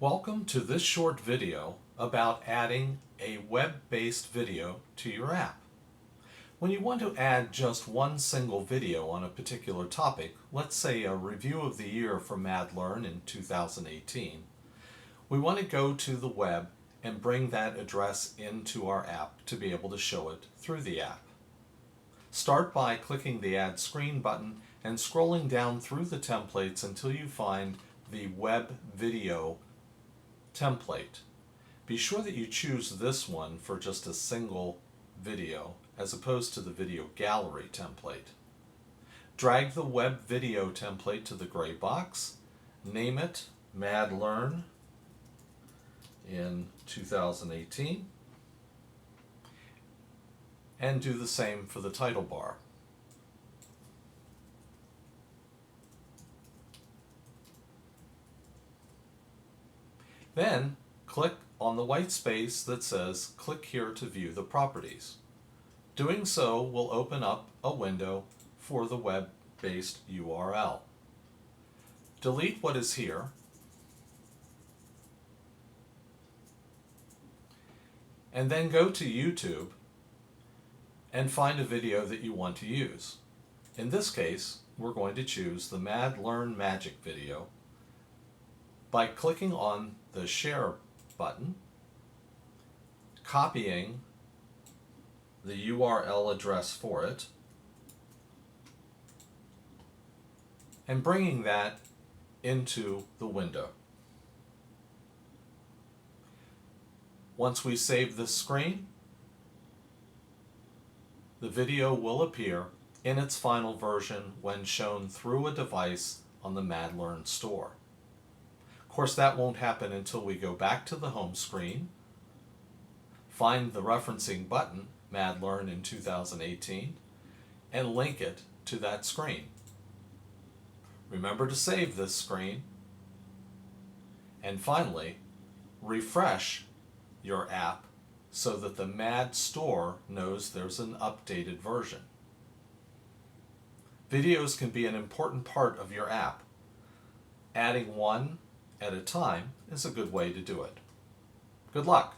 Welcome to this short video about adding a web-based video to your app. When you want to add just one single video on a particular topic, let's say a review of the year for MadLearn in 2018, we want to go to the web and bring that address into our app to be able to show it through the app. Start by clicking the Add Screen button and scrolling down through the templates until you find the Web Video template. Be sure that you choose this one for just a single video as opposed to the Video Gallery template. Drag the Web Video template to the gray box, name it MadLearn in 2018, and do the same for the title bar. Then click on the white space that says click here to view the properties. Doing so will open up a window for the web-based URL. Delete what is here and then go to YouTube and find a video that you want to use. In this case, we're going to choose the MadLearn Magic video by clicking on the Share button, copying the URL address for it, and bringing that into the window. Once we save this screen, the video will appear in its final version when shown through a device on the MadLearn store. Of course, that won't happen until we go back to the home screen, find the referencing button, MadLearn in 2018, and link it to that screen. Remember to save this screen, and finally, refresh your app so that the Mad Store knows there's an updated version. Videos can be an important part of your app. Adding one at a time is a good way to do it. Good luck!